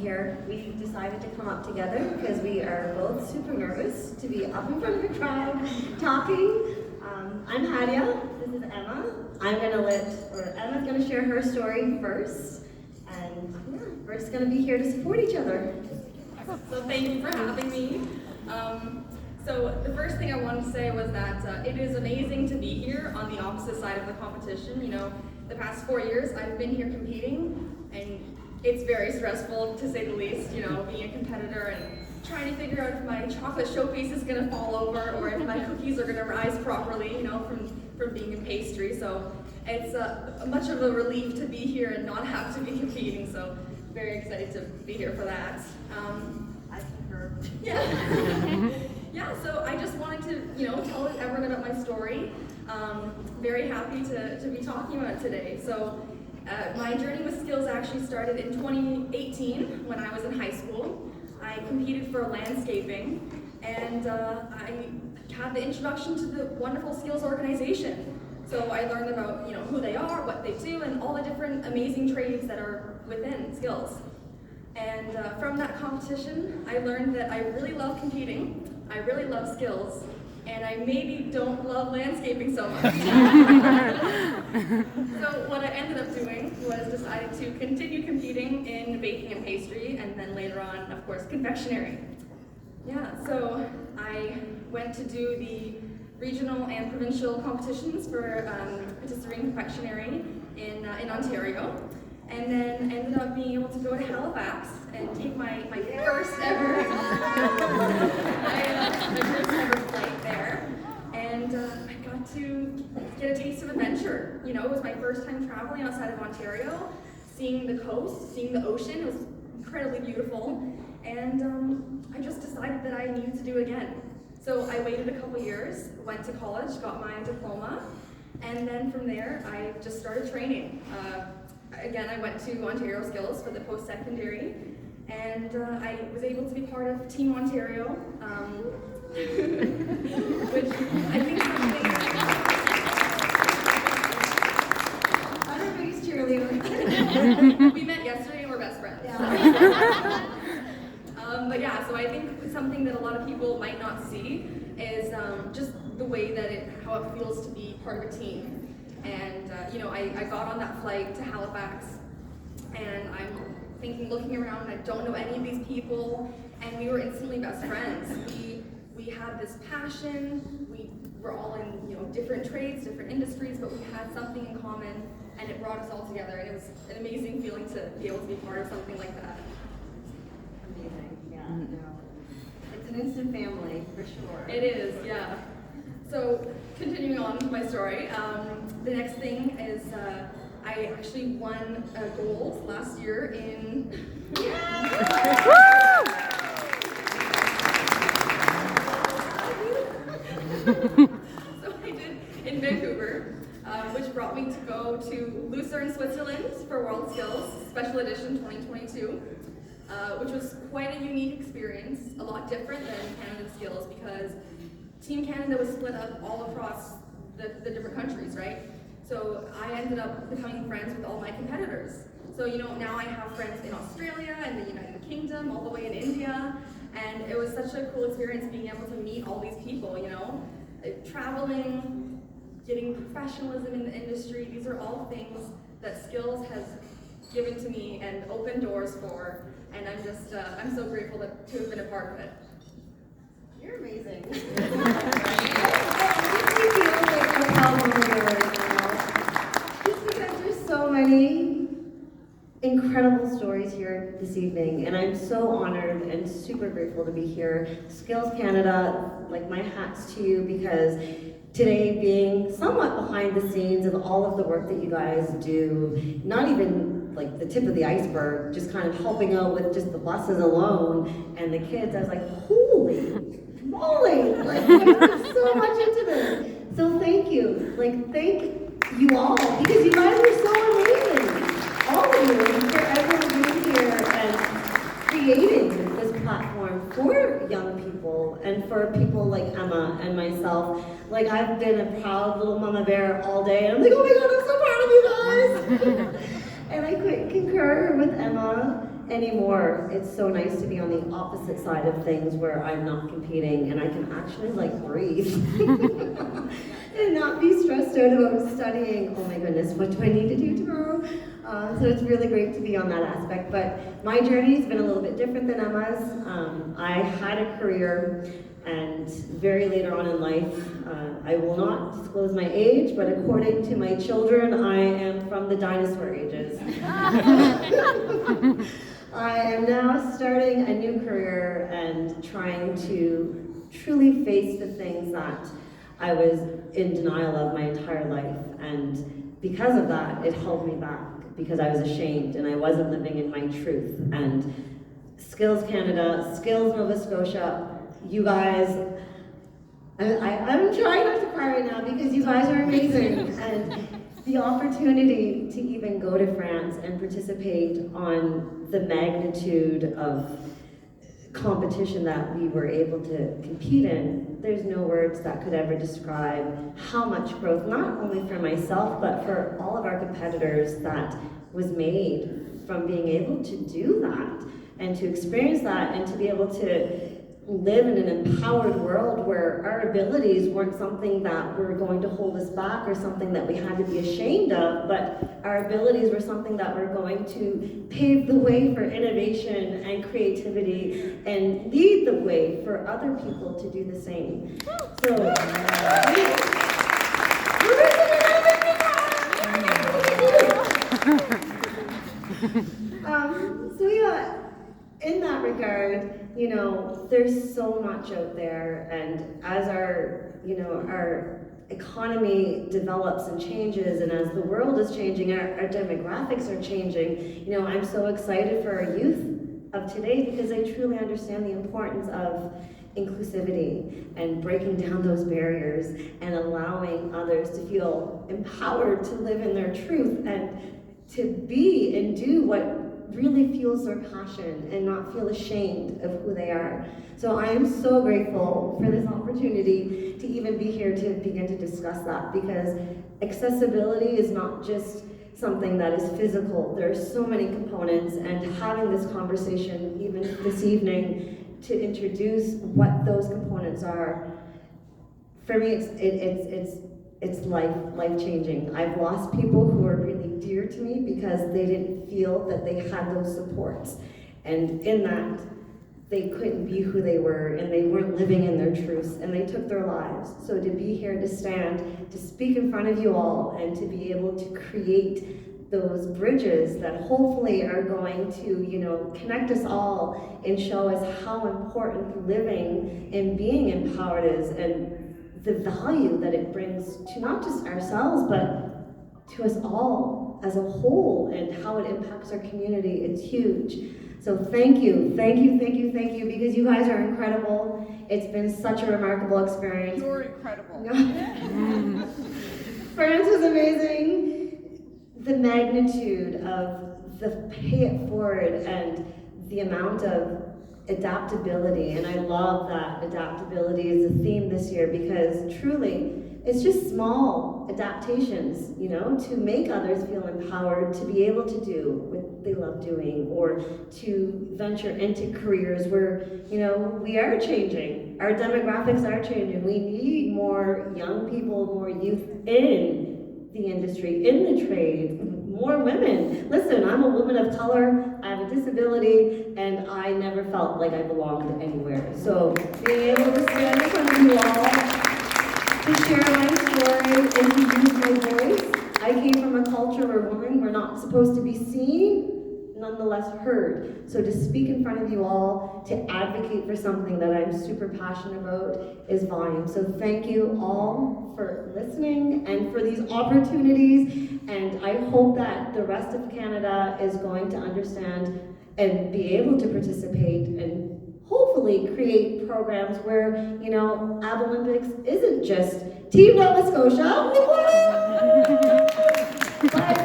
here. We decided to come up together because we are both super nervous to be up in front of a crowd talking. I'm Hadia, this is Emma. Emma's gonna share her story first. And yeah, we're just gonna be here to support each other. So thank you for having me. So the first thing I wanted to say was that it is amazing to be here on the opposite side of the competition. You know, the past 4 years I've been here competing, and it's very stressful to say the least, you know, being a competitor and trying to figure out if my chocolate showpiece is gonna fall over or if my cookies are gonna rise properly, you know, from being in pastry. So it's much of a relief to be here and not have to be competing. So very excited to be here for that. I concur. Yeah. Yeah, so I just wanted to, you know, tell everyone about my story. Very happy to be talking about it today. So my journey with Skills actually started in 2018 when I was in high school. I competed for landscaping, and I had the introduction to the wonderful Skills organization. So I learned about, you know, who they are, what they do, and all the different amazing trades that are within Skills. And from that competition, I learned that I really love competing, I really love Skills, and I maybe don't love landscaping so much. So what I ended up doing was decided to continue competing in baking and pastry, and then later on, of course, confectionery. Yeah, so I went to do the regional and provincial competitions for patisserie and confectionery in Ontario. And then ended up being able to go to Halifax and take my first ever flight there. And I got to get a taste of adventure. You know, it was my first time traveling outside of Ontario, seeing the coast, seeing the ocean. It was incredibly beautiful. And I just decided that I needed to do it again. So I waited a couple years, went to college, got my diploma, and then from there I just started training. Again, I went to Ontario Skills for the post-secondary, and I was able to be part of Team Ontario, which I think is something... I'm our biggest cheerleader. We met yesterday and we're best friends. Yeah. But yeah, so I think something that a lot of people might not see is just the way that how it feels to be part of a team. And you know, I got on that flight to Halifax, and I'm looking around, I don't know any of these people, and we were instantly best friends. We had this passion. We were all in, you know, different trades, different industries, but we had something in common, and it brought us all together. And it was an amazing feeling to be able to be part of something like that. Amazing, yeah. No. It's an instant family, for sure. It is, yeah. So, continuing on with my story, the next thing is I actually won gold last year in... So I did in Vancouver, which brought me to go to Lucerne, Switzerland for World Skills Special Edition 2022, which was quite a unique experience, a lot different than Canada Skills because Team Canada was split up all across the different countries, right? So I ended up becoming friends with all my competitors. So, you know, now I have friends in Australia and the United Kingdom, all the way in India, and it was such a cool experience being able to meet all these people, you know? Traveling, getting professionalism in the industry, these are all things that Skills has given to me and opened doors for, and I'm just, I'm so grateful to have been a part of it. You're amazing. Just because there's so many incredible stories here this evening, and I'm so honored and super grateful to be here. Skills Canada, like my hat's to you, because today being somewhat behind the scenes of all of the work that you guys do, not even like the tip of the iceberg, just kind of helping out with just the buses alone and the kids, I was like, holy moly, like you put so much into this. So thank you, thank you all, because you guys are so amazing. All of you, for everyone being here and creating this platform for young people and for people like Emma and myself. Like, I've been a proud little mama bear all day, and I'm like, oh my god, I'm so proud of you guys. And I concur with Emma anymore. It's so nice to be on the opposite side of things where I'm not competing and I can actually like breathe and not be stressed out about studying. Oh my goodness, what do I need to do tomorrow? So it's really great to be on that aspect. But my journey has been a little bit different than Emma's. I had a career, and very later on in life, I will not disclose my age, but according to my children, I am from the dinosaur ages. I am now starting a new career and trying to truly face the things that I was in denial of my entire life. And because of that, it held me back because I was ashamed and I wasn't living in my truth. And Skills Canada, Skills Nova Scotia, you guys, I'm trying not to cry right now because you guys are amazing. And the opportunity to even go to France and participate on the magnitude of competition that we were able to compete in, there's no words that could ever describe how much growth, not only for myself, but for all of our competitors, that was made from being able to do that and to experience that and to be able to live in an empowered world where our abilities weren't something that were going to hold us back or something that we had to be ashamed of, but our abilities were something that were going to pave the way for innovation and creativity and lead the way for other people to do the same. So, in that regard, you know, there's so much out there, and as our, you know, our economy develops and changes, and as the world is changing, our demographics are changing, you know, I'm so excited for our youth of today because they truly understand the importance of inclusivity and breaking down those barriers and allowing others to feel empowered to live in their truth and to be and do what really fuels their passion and not feel ashamed of who they are. So I am so grateful for this opportunity to even be here to begin to discuss that, because accessibility is not just something that is physical. There are so many components, and having this conversation even this evening to introduce what those components are, for me it's life-changing. I've lost people who are really dear to me because they didn't feel that they had those supports. And in that, they couldn't be who they were, and they weren't living in their truths, and they took their lives. So to be here, to stand, to speak in front of you all, and to be able to create those bridges that hopefully are going to, you know, connect us all and show us how important living and being empowered is, and the value that it brings to not just ourselves, but to us all as a whole, and how it impacts our community. It's huge. So thank you, because you guys are incredible. It's been such a remarkable experience. You're incredible. France was amazing. The magnitude of the pay it forward and the amount of adaptability, and I love that adaptability is a theme this year, because truly it's just small adaptations, you know, to make others feel empowered to be able to do what they love doing, or to venture into careers where, you know, we are changing. Our demographics are changing. We need more young people, more youth in the industry, in the trade, more women. Listen, I'm a woman of color, I have a disability, and I never felt like I belonged anywhere. So being able to stand in front of you all, to share my story and to use my voice. I came from a culture where women were not supposed to be seen, nonetheless heard. So to speak in front of you all, to advocate for something that I'm super passionate about, is volume. So thank you all for listening and for these opportunities, and I hope that the rest of Canada is going to understand and be able to participate and hopefully create programs where, you know, Abilympics isn't just Team Nova Scotia, but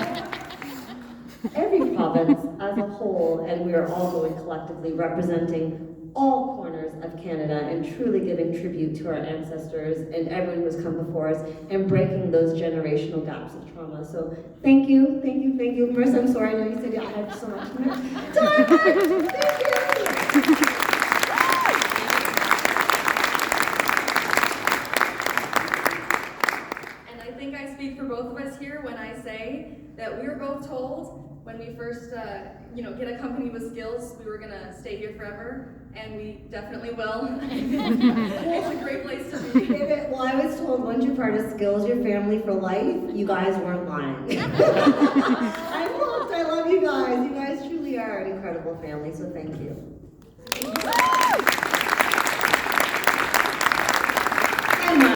every province as a whole, and we are all going collectively representing all corners of Canada and truly giving tribute to our ancestors and everyone who's come before us and breaking those generational gaps of trauma. So thank you, thank you, thank you. Marissa, I'm sorry, I know you said I had so much. Thank you. I think I speak for both of us here when I say that we were both told when we first, get accompanied with Skills, we were gonna stay here forever, and we definitely will. It's a great place to be. Well, I was told once you're part of Skills, your family for life. You guys weren't lying. I love you guys. You guys truly are an incredible family, so thank you.